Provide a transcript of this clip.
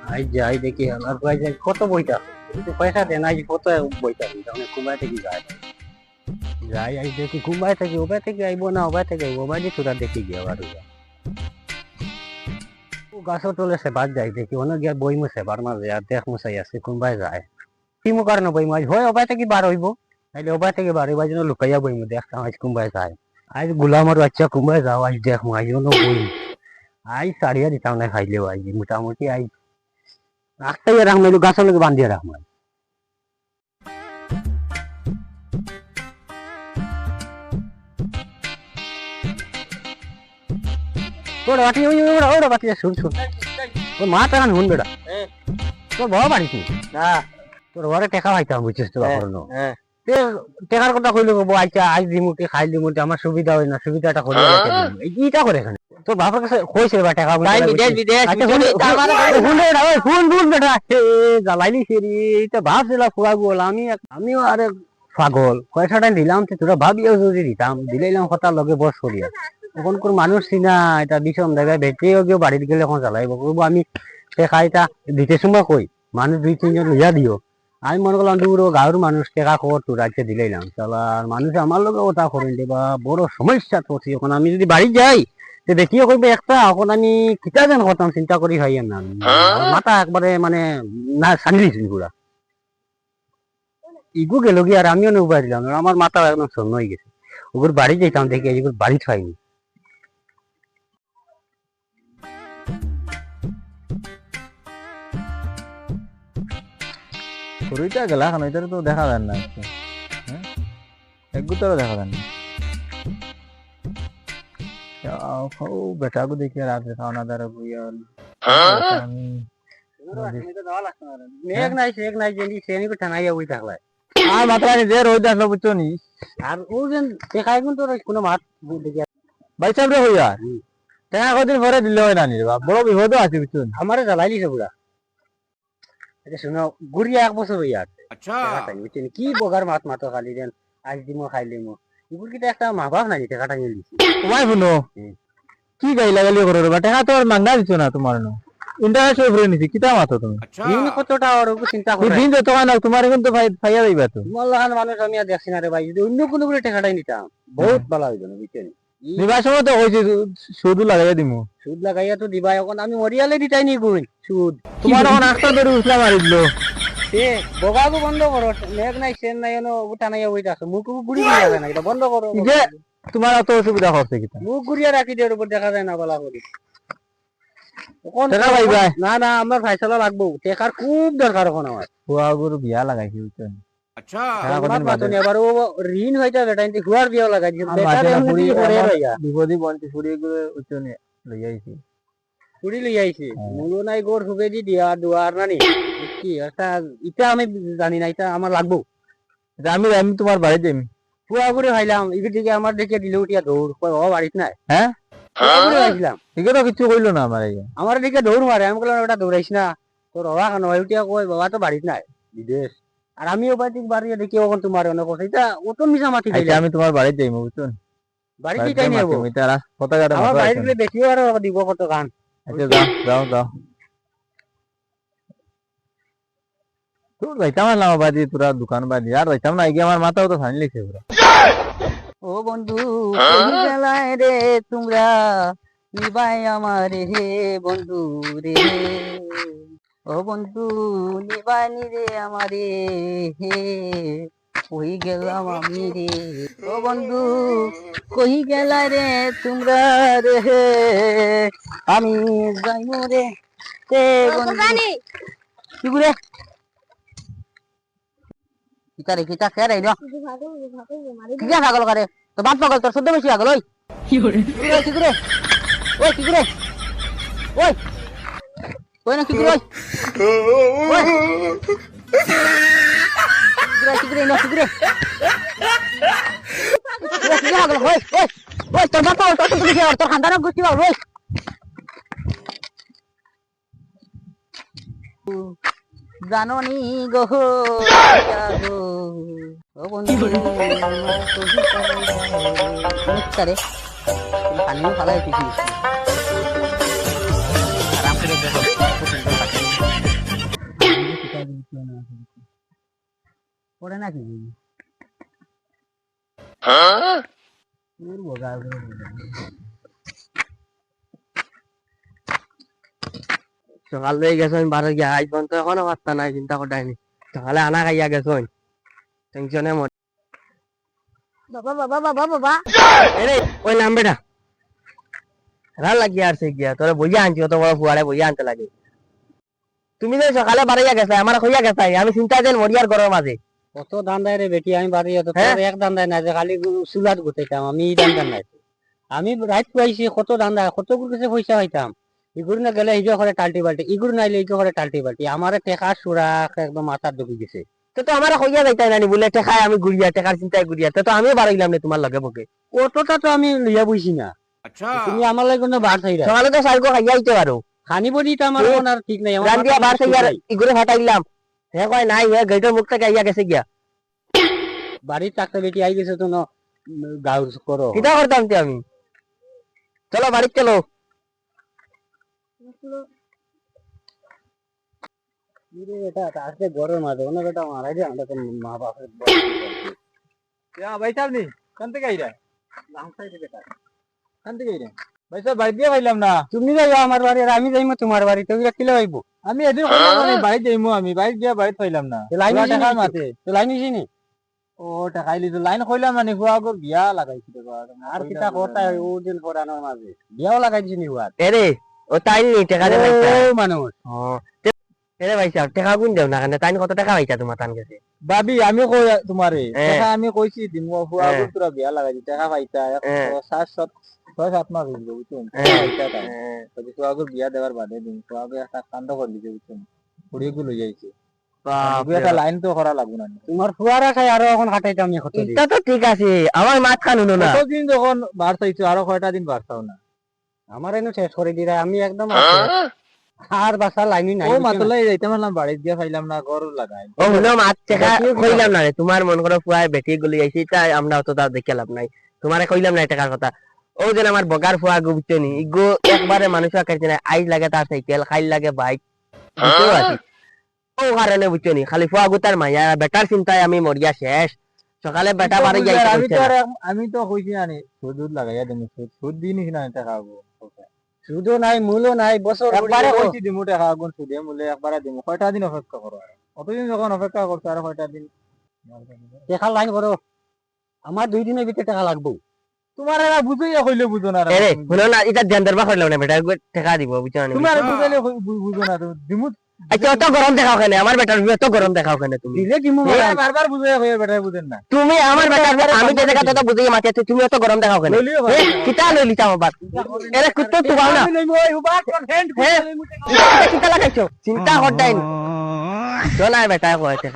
আজ যাই দেখি আমার ভাই যাই কত বইটা কিন্তু পয়সা দেন আজ কত বইটা অনেক কুমাই থেকে যায় যাই আজ দেখি কুমাই থেকে ওবাই থেকে আইব না ওবাই থেকে আইব ওবাই দিয়ে তোরা দেখি গিয়ে আবার গাছও চলেছে বাদ যাই দেখি অনেক গিয়ে বই মুছে বার মাঝে আর দেখ মুছাই আছে কুম্বাই যায় কি মু কারণে বই মাছ হয় ওবাই থেকে বার হইব তাইলে ওবাই থেকে বার হইবার জন্য লুকাইয়া বই মু দেখতাম আজ কুম্বাই যায় আজ গুলামার বাচ্চা কুম্বাই যাও আজ দেখ মু আজ বই আজ সারিয়া দিতাম না খাইলেও আজ মোটামুটি আজ রাস্তায় রাখলাম গাছের লোক বান্ধিয়ে রাখলাম তোর বাটি ওরা ওরা বাটি শুন শুন তোর মা টাকা হুন বেটা তোর বাবা বাড়ি কি না তোর ঘরে টেকা পাইতাম বুঝছিস তো বাপরনো টেকার কথা কইলে বলবো আচ্ছা আজ দিমুটি খাই দিমুটি আমার সুবিধা হয় না সুবিধাটা করে এইটা করে এখানে তোর বাবার কাছে কইছে বা টাকা বিদেশ বিদেশ ফুল ফুল বেটা জ্বালাইলি সেরি এটা ভাবছিলাম ফুয়াবো আমিও আরে পাগল পয়সাটা দিলাম তোরা ভাবিও যদি দিতাম দিলাম কথা লগে বস করিয়া এখন কোন মানুষ চিনা এটা বিষম জায়গায় বেটিও গিয়ে বাড়িতে গেলে এখন জ্বালাইব করবো আমি টেকা এটা দিতে সময় কই মানুষ দুই তিনজন লইয়া দিও আমি মনে করলাম দূর গাঁর মানুষ টেকা খবর তোর আজকে দিলাম চালার মানুষ আমার লোক ওটা করেন বা বড় সমস্যা করছি এখন আমি যদি বাড়ি যাই তো দেখিও করবে একটা এখন আমি কিতা যেন করতাম চিন্তা করি ভাই না মাথা একবারে মানে না সানিলিছি পুরা ইগু গেল গিয়ে আর আমিও উপায় দিলাম আমার মাথা একদম শূন্য হয়ে গেছে ওগুর বাড়ি যেতাম দেখি এগুলো বাড়ি খাইনি শরীরটা গেলা এখন ওইটারে তো দেখা যায় না হ্যাঁ একগুতারও দেখা যায় না বেটাকে দেখি রাত খাওয়া দাঁড়া বইয়া মেঘ নাই শেখ নাই যে সেনি ঠানাইয়া ওই থাকলাই আর মাত্রা যে রোদ আসলো বুঝছো নি আর ও যেন দেখাই কিন্তু কোনো মাত দেখি ভাই সাহেব রে হইয়া টাকা কদিন পরে দিলে হয় না নি বাপ বড় বিপদ আছে বুঝছো আমারে জ্বালাইলিছে পুরা এটা শুনো গুড়িয়া এক বছর হইয়া আচ্ছা কি বগার মাত মাতো খালি দেন আজ দিমো খাইলিমো এগুলো কিন্তু একটা মাভাব নাই টাকাটা নিয়ে দিছি তোমায় শুনো কি গাই লাগালি করো রে টাকা তো আর মাংনা দিছো না তোমার নো ইন্টারেস্ট হয়ে পড়ে নিছি কিতা মাতো তুমি দিন কতটা আর চিন্তা করে দিন তো তোমার না তোমার কিন্তু ফাইয়া দিবা তো মল্লাহান মানুষ আমি আর দেখছি না রে ভাই যদি অন্য কোনো করে টাকাটাই নিতাম বহুত ভালো হইতো না বুঝছেন দিবার সময় তো কইছি সুদ লাগাইয়া দিমু সুদ লাগাইয়া তো দিবা এখন আমি মরিয়ালে দিতাই নি গুণ সুদ তোমার এখন আস্তা ধরে উসলা মারি দিল এ বগাগো বন্ধ করো মেঘ নাই সেন নাই এনো উঠা নাই ওইটা আছে মুখ গুড়ি গুড়ি যাবে না এটা বন্ধ করো যে তোমার এত অসুবিধা হচ্ছে কিতা মুখ গুড়িয়া রাখি দেওয়ার উপর দেখা যায় না বলা করি টাকা পাইবা না না আমার ফাইসালা লাগবো টেকার খুব দরকার এখন আমার ফুয়াগুর বিয়া লাগাইছি বুঝছেন আচ্ছা আমার বাতনি আবার ও ঋণ হইতা বেটা ইনতে হুয়ার বিয়া লাগাই দিছে বেটা এমনি পড়ে রইয়া বিপদি বন্তি ছুরি গুলো উচ্চনে লই আইছি ছুরি লই আইছি মুলো নাই গোর হুবে দি দিয়া দুয়ার নানি কি এটা এটা আমি জানি না এটা আমার লাগবো আমি আমি তোমার বাড়ি যাইম ফুয়া করে খাইলাম এদিকে দিকে আমার দেখে দিলে উঠিয়া দৌড় ও বাড়িত নাই হ্যাঁ খাইছিলাম এগুলো তো কিছু কইলো না আমার আমার দিকে দৌড় মারে আমি বললাম ওটা দৌড়াইস না তোর বাবা কেন উঠিয়া কই বাবা তো বাড়িত নাই বিদেশ আর আমিও বাড়ি বাড়ি দেখি ওখান তোমার অনেক কথা এটা ও তো মিশা মাতি খাইলে আমি তোমার বাড়ি যাইম বুঝছেন বাড়িতে যাই নিয়ে তুমি তারা কথা গাড়া আমার বাড়িতে দেখিও আর দিব কত গান আচ্ছা যাও যাও যাও তোর যাইতাম না বাড়ি পুরা দোকান বাড়ি আর যাইতাম না আগে আমার মাথাও তো ফানি লিখছে পুরা ও বন্ধু গেলায় রে তোমরা নিবাই আমার হে বন্ধু রে ও বন্ধু নিবানি রে আমারে হে কই গেলাম আমি রে ও বন্ধু কই গেলা রে তোমরা রে আমি যাইমু রে তে বন্ধু কি করে কিতারে কিতা খেয়ে রাইলো কি পাগল করে তো বাপ পাগল তোর সদ্য বেশি পাগল ওই কি করে ওই কি করে ওই ওই না কি করে ওই কি করে না কি করে কি পাগল ওই ওই ওই তোর বাপ পাগল তোর সদ্য বেশি তোর খানদানা গুষ্টি পাগল ওই জাননি গো ও বন্ধু করে পানিও ফালাই আরাম করে দেখো পড়ে নাকি সকাল হয়ে গেছে আমি বারো গিয়া আজ পর্যন্ত এখনো বার্তা নাই চিন্তা করাইনি সকালে আনা খাইয়া গেছ টেনশনে মর বাবা বাবা বাবা বাবা এরে ওই নাম বেটা ভাল লাগিয়া আর সে গিয়া তোরা বইয়া আনছি অত বড় ফুয়ারে বইয়া আনতে লাগে তুমি যে সকালে বাড়াইয়া গেছে আমার হইয়া গেছে আমি চিন্তা দেন মরিয়ার গরম মাঝে কত দান্দায় রে বেটি আমি বাড়ি তো এক দান্দায় নাই যে খালি চুলাত গুতাইতাম আমি দান্দার নাই আমি রাত পাইছি কত দান্দা কত কাছে পয়সা হইতাম ইগুর না গেলে ইজো করে টাল্টি বাল্টি ইগুর নাইলে ইজো করে টাল্টি বাল্টি আমারে টেকা সুরা একদম মাথার ঢুকি গেছে তো আমারে হইয়া যাইতাই নানি বলে টেকায় আমি গুড়িয়া টেকার চিন্তায় গুড়িয়া তো আমিও বাড়াইলাম না তোমার লগে বকে অতটা তো আমি লইয়া বইছি না তুমি আমার লাগে কোনো বার চাইরা সকালে তো সাইকো খাইয়া আইতে পারো খানি বড়িটা আমার কোন আর ঠিক নাই আমার রান্দিয়া বার চাইয়া ইগুরে ফাটাইলাম হে কয় নাই হে গেটের মুখ থেকে আইয়া গেছে গিয়া বাড়ির টাকতে বেটি আই গেছে তো না গাউর করো কিটা করতাম তে আমি চলো বাড়ি চলো এটা আজকে গরম আছে ওনা বেটা মারাই দে আমরা মা বাপের ভাই সাহেব নি কান থেকে আইরা কান থেকে আইরা ভাই সাহেব বাড়ি দিয়ে পাইলাম না তুমি যাইও আমার বাড়ি আর আমি যাইমু তোমার বাড়ি তো কিলে আইবো আমি এদিন কইলাম না বাড়ি যাইমু আমি বাড়ি গিয়া বাড়ি পাইলাম না লাইন টাকা মাতে তো লাইন হইছি নি ও টাকা আইলি তো লাইন কইলাম না হুয়া গো বিয়া লাগাইছি রে আর কিটা কথা ও দিন পরানোর মাঝে বিয়াও লাগাইছি নি হুয়া এরে ও তাই নি টাকা দে ও মানুষ এরে ভাই সাহেব টাকা গুন দেও না কেন তাই কত টাকা পাইছা তোমার তান কাছে ভাবি আমি কই তোমারে টাকা আমি কইছি দিন হুয়া গো তোরা বিয়া লাগাইছি টাকা পাইতা 6-7 মাস হইল বুঝছেন পাইতা তাই তো হুয়া গো বিয়া দেওয়ার বাদে দিন হুয়া গো একটা কাণ্ড করে দিছে বুঝছেন পুড়িয়ে গুলো যাইছে একটা লাইন তো করা লাগবে না তোমার ফুয়ারা খাই আরো এখন হাঁটাইতাম আমি কত এটা তো ঠিক আছে আমার মাছ কানুন না কতদিন যখন বার চাইছো আরো কয়টা দিন বার চাও না আমার এনে শেষ করে দিরা আমি একদম আর বাসা লাইনই নাই ও মাতলাই যাইতে মারলাম বাড়ি দিয়া পাইলাম না ঘর লাগাই ও হলো মাছ টাকা কইলাম না রে তোমার মন করে ফুয়ায় বেটি গুলি আইছি তাই আমরা তো তা দেখে লাভ নাই তোমারে কইলাম না টাকার কথা ও যেন আমার বগার ফুয়া গুবিতনি ইগো একবারে মানুষ আকাইছে না আইজ লাগে তার সাইকেল খাইল লাগে বাইক বুঝতেও আছি ও কারণে বুঝছনি খালি ফুয়া গুতার মাইয়া বেটার চিন্তায় আমি মরিয়া শেষ সকালে বেটা বাড়ি যাইতে আমি তো কইছি না সুদ লাগাইয়া দেব সুদ দিনিস না টাকা সুদও নাই মূলও নাই বছর একবারে কইছি দিমু টাকা আগুন সুদে মূলে একবারে দিমু কয়টা দিন অপেক্ষা করো অতদিন যখন অপেক্ষা করছো আর কয়টা দিন টাকা লাইন করো আমার 2 দিনের ভিতরে টাকা লাগবে তোমার এরা বুঝাইয়া কইলে বুঝো না রে শুনো না এটা জেন্দারবা কইলাম না বেটা টাকা দিব বুঝছো না তোমার বুঝাইলে বুঝো না দিমু আচ্ছা অত গরম দেখাও কেন আমার বেটার এত গরম দেখাও কেন তুমি দিলে কি বারবার বুঝাইয়া কইয়া বেটা বুঝেন না তুমি আমার বেটার আমি যে জায়গা তো বুঝাইয়া মাটি আছে তুমি এত গরম দেখাও কেন কিটা লইলি চাও বাত এরে কুত্তো তো গাও না কিটা লাগাইছো চিন্তা করতাই না বেটা কয় টাকা